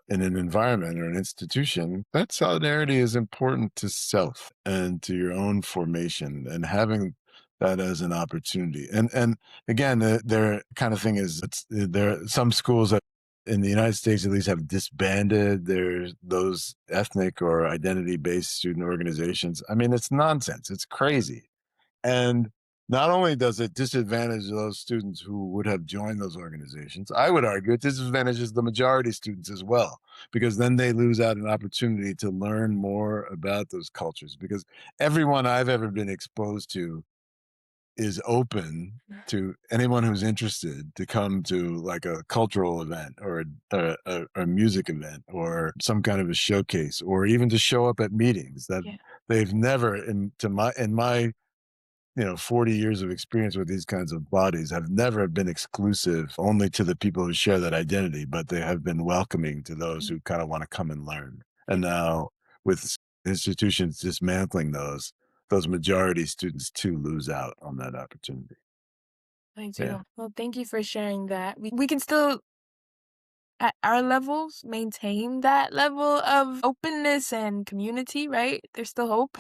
environment or an institution, that solidarity is important to self and to your own formation, and having that as an opportunity. And again, their kind of thing is, there are some schools that in the United States at least have disbanded there's those ethnic or identity based student organizations. I mean, it's nonsense. It's crazy. And not only does it disadvantage those students who would have joined those organizations, I would argue it disadvantages the majority students as well, because then they lose out an opportunity to learn more about those cultures. Because everyone I've ever been exposed to is open to anyone who's interested to come to like a cultural event or a music event or some kind of a showcase, or even to show up at meetings that Yeah. they've never in my 40 years of experience with these kinds of bodies have never been exclusive only to the people who share that identity, but they have been welcoming to those who kind of want to come and learn. And now with institutions dismantling those majority students too lose out on that opportunity. I Yeah. do. Well, thank you for sharing that. We can still, at our levels, maintain that level of openness and community, right? There's still hope.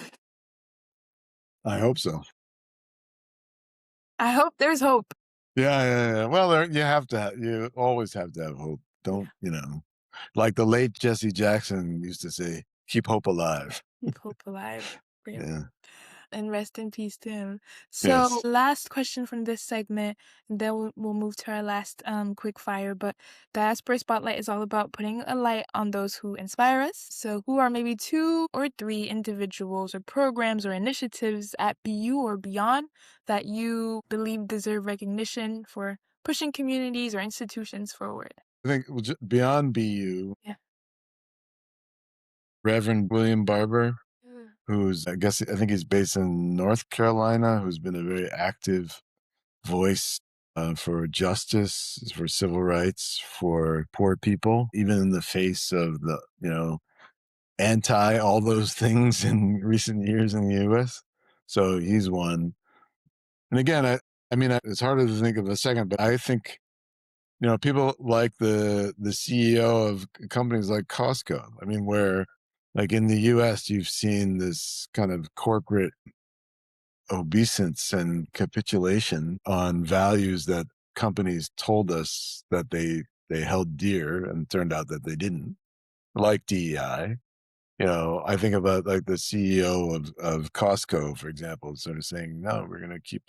I hope so. I hope there's hope. Yeah. Well, you always have to have hope. Yeah, Don't, like the late Jesse Jackson used to say, keep hope alive. keep hope alive. Really. Yeah. And rest in peace to him. So, Yes. last question from this segment, and then we'll move to our last quick fire. But Diaspora Spotlight is all about putting a light on those who inspire us. So, who are maybe 2 or 3 individuals or programs or initiatives at BU or beyond that you believe deserve recognition for pushing communities or institutions forward? I think beyond BU, Yeah. Reverend William Barber, Mm. who's, I think he's based in North Carolina, who's been a very active voice for justice, for civil rights, for poor people, even in the face of the, anti all those things in recent years in the US. So he's one. And again, it's harder to think of a second, but I think, people like the CEO of companies like Costco. I mean, where like in the US, you've seen this kind of corporate obeisance and capitulation on values that companies told us that they held dear, and it turned out that they didn't, like DEI. I think about like the CEO of Costco, for example, sort of saying, no, we're gonna keep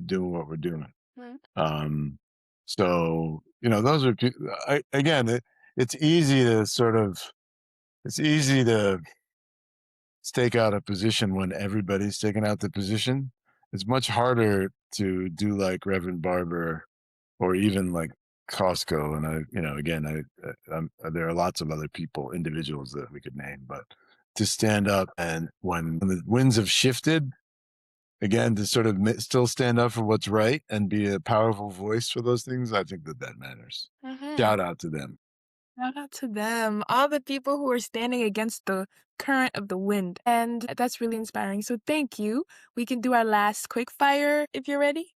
doing what we're doing. Mm. Um, so those are again, it's easy to it's easy to stake out a position when everybody's taking out the position. It's much harder to do like Reverend Barber or even like Costco. And again, there are lots of other people, individuals that we could name, but to stand up and when the winds have shifted, again, to sort of still stand up for what's right and be a powerful voice for those things, I think that matters. Mhm. Shout out to them. Shout out to them, all the people who are standing against the current of the wind. And that's really inspiring. So thank you. We can do our last quick fire if you're ready.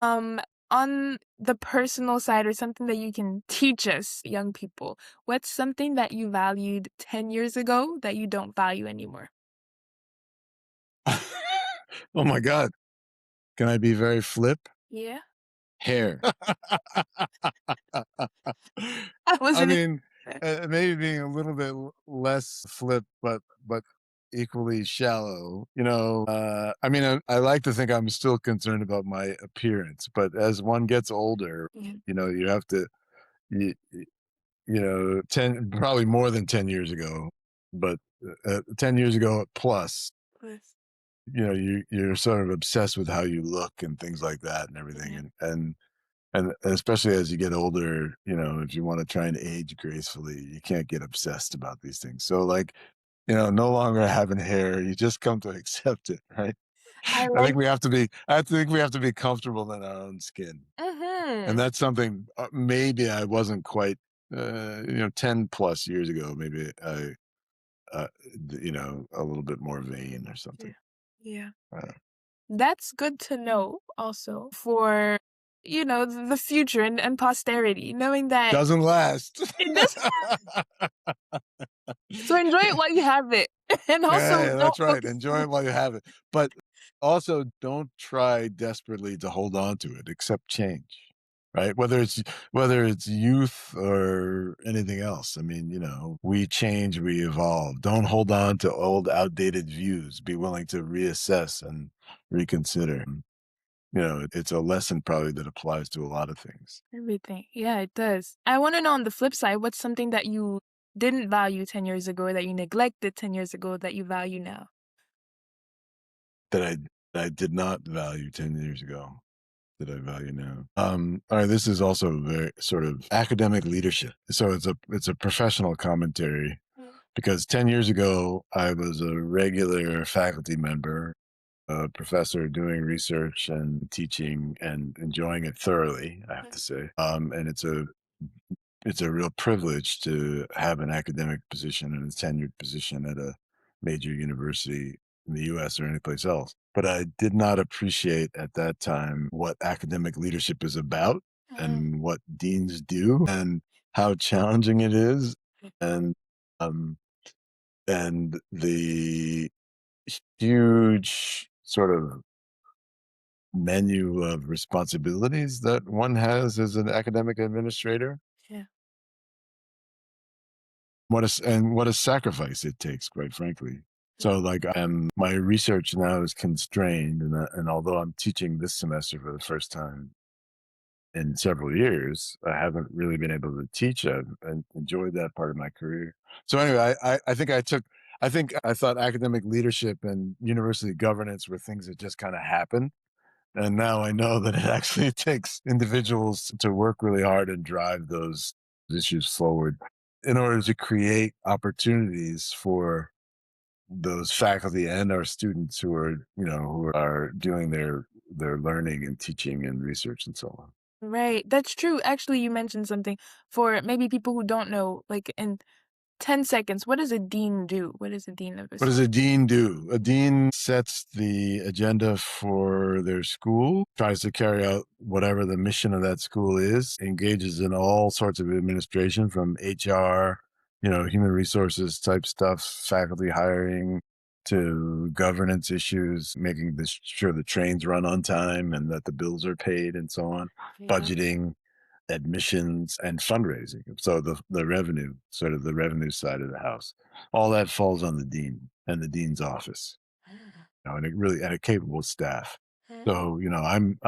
On the personal side or something that you can teach us, young people, what's something that you valued 10 years ago that you don't value anymore? Oh my God. Can I be very flip? Yeah. Hair. I I wasn't mean, maybe being a little bit less flip, but equally shallow. I like to think I'm still concerned about my appearance, but as one gets older, yeah. you have to, you, you know, 10, probably more than 10 years ago, but 10 years ago plus, Yes. you're sort of obsessed with how you look and things like that and everything. Yeah. And especially as you get older, if you want to try and age gracefully, you can't get obsessed about these things. So like, no longer having hair, you just come to accept it, right? I I like think we have to be I think we have to be comfortable in our own skin. And Mhm. that's something maybe I wasn't quite 10 plus years ago, maybe uh, a little bit more vain or Yeah. something. Yeah. Uh, That's good to know also for, the future and posterity, knowing that doesn't last. it does. So enjoy it while you have it. And also Yeah, don't that's right. Enjoy it while you have it. But also don't try desperately to hold on to it, accept change. Right? Whether it's youth or anything else. I mean, we change, we evolve. Don't hold on to old outdated views. Be willing to reassess and reconsider. It's a lesson probably that applies to a lot of things everything. Yeah, it does. I want to know on the flip side, what's something that you didn't value 10 years ago, that you neglected 10 years ago that you value now? that I did not value 10 years ago that I value now. All right, this is also very sort of academic leadership. So it's a professional commentary Mm. because 10 years ago I was a regular faculty member, a professor doing research and teaching and enjoying it thoroughly, I have to say. And it's a real privilege to have an academic position and a tenured position at a major university in the US or anyplace else. But I did not appreciate at that time what academic leadership is about Mm. and what deans do and how challenging it is and um and the huge sort of menu of responsibilities that one has as an academic administrator. Yeah. What a sacrifice it takes, quite frankly. So, like, my research now is constrained, and although I'm teaching this semester for the first time in several years, I haven't really been able to teach. I've enjoyed that part of my career. So anyway, I think I thought academic leadership and university governance were things that just kind of happen. And now I know that it actually takes individuals to work really hard and drive those issues forward in order to create opportunities for those faculty and our students who are, who are doing their learning and teaching and research and so on. Right, that's true. Actually, you mentioned something for maybe people who don't know, like in 10 seconds, what does a dean do? What is a dean of a What school? does a dean do? A dean sets the agenda for their school, tries to carry out whatever the mission of that school is, engages in all sorts of administration from HR, human resources type stuff, faculty hiring, to governance issues, making sure the trains run on time and that the bills are paid and so on, Yeah. budgeting, admissions, and fundraising. So the revenue, sort of the revenue side of the house, all that falls on the dean and the dean's office. And it really, and a capable staff. So I'm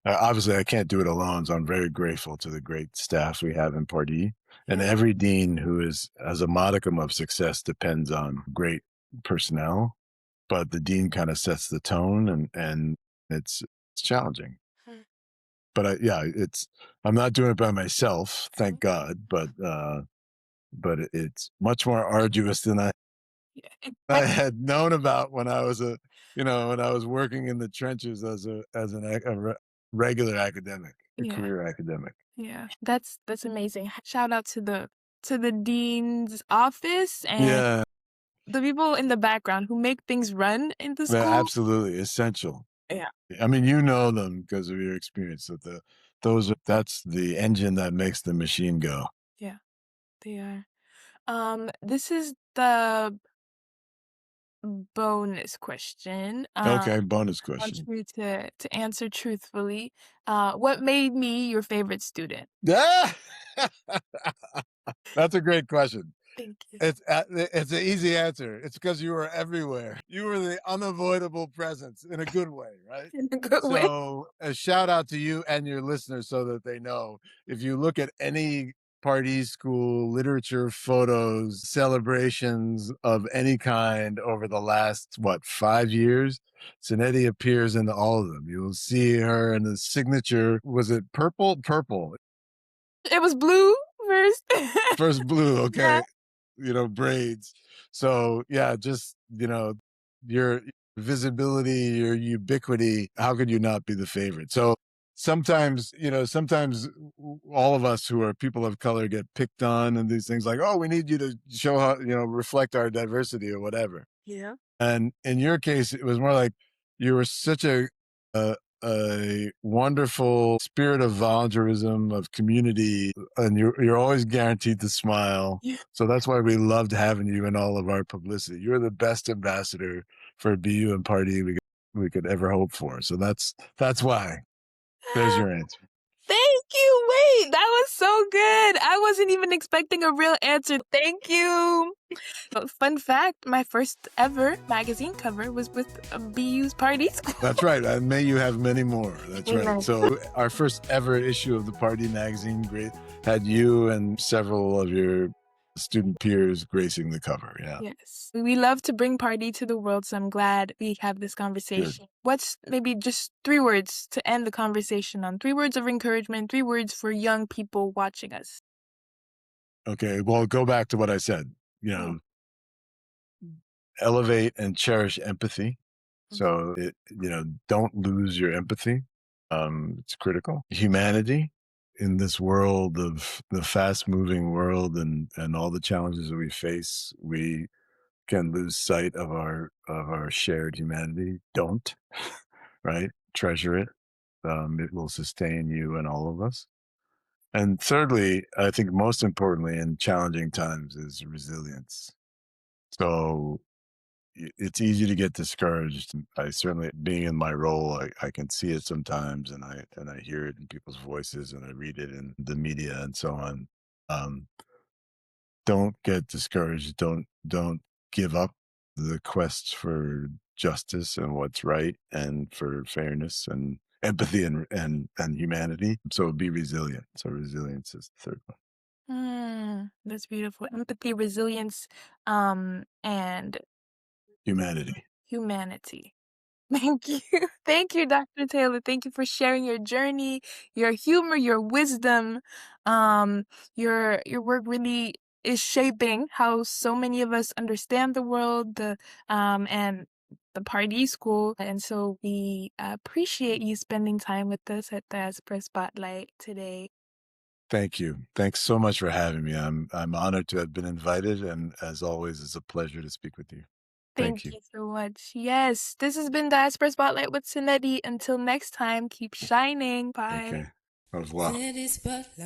obviously I can't do it alone. So I'm very grateful to the great staff we have in Pardee, and Yeah. every dean who has a modicum of success depends on great personnel. But the dean kind of sets the tone, and it's challenging. But I'm not doing it by myself, thank God. But it's much more arduous than Yeah. I had known about when I was when I was working in the trenches as a regular academic, a Yeah. career academic. Yeah. That's amazing. Shout out to the dean's office and Yeah, the people in the background who make things run in the yeah, school. absolutely essential. Yeah. I mean, them because of your experience. That's the engine that makes the machine go. Yeah, they are. This is the bonus question. Okay, bonus I want question. you to answer truthfully. What made me your favorite student? Yeah, that's a great question. Thank you. It's an easy answer. It's because you were everywhere. You were the unavoidable presence in a good way, right? In a good way. So a shout out to you and your listeners so that they know if you look at any party, school, literature, photos, celebrations of any kind over the last, 5 years, Sinetti appears in all of them. You will see her and the signature. Was it purple? Purple. It was blue first. First blue. Yeah. Okay. Braids. So yeah, just, your visibility, your ubiquity, how could you not be the favorite? So sometimes all of us who are people of color get picked on and these things like, oh, we need you to show how, reflect our diversity or whatever. Yeah. And in your case, it was more like you were such a, a wonderful spirit of volunteerism, of community, and you're always guaranteed to smile. Yeah. So that's why we loved having you in all of our publicity. You're the best ambassador for BU and Pardee we could ever hope for. So that's why. There's your answer. Thank you. Wait, that was so good. I wasn't even expecting a real answer. Thank you. Fun fact, my first ever magazine cover was with a BU's Pardee school. That's right. And may you have many more. That's Amen. right. So our first ever issue of the Pardee magazine had you and several of your student peers gracing the cover. Yeah. Yes. We love to bring Pardee to the world, so I'm glad we have this conversation. What's maybe just 3 words to end the conversation on? 3 words of encouragement, 3 words for young people watching us. Okay. Well, go back to what I said. Elevate and cherish empathy. So don't lose your empathy. It's critical. Humanity in this world of the fast moving world and all the challenges that we face, we can lose sight of our shared humanity. Don't, right? Treasure it. It will sustain you and all of us. And thirdly, I think most importantly in challenging times is resilience. So it's easy to get discouraged. I certainly, being in my role, I can see it sometimes, and I hear it in people's voices, and I read it in the media and so on. Um, don't get discouraged. Don't give up. the quest for justice and what's right and for fairness and empathy and humanity. So be resilient. So resilience is the third one. That's beautiful. Empathy, resilience, and Humanity. humanity. Thank you. Thank you, Dr. Taylor. Thank you for sharing your journey, your humor, your wisdom. Your work really is shaping how so many of us understand the world, and the Pardee School. And so we appreciate you spending time with us at Diaspora Spotlight today. Thank you. Thanks so much for having me. I'm honored to have been invited, and as always, it's a pleasure to speak with you. Thank Thank you. you so much. Yes, this has been Diaspora Spotlight with Suneti. Until next time, keep shining. Bye. Okay. Au revoir. City Spotlight.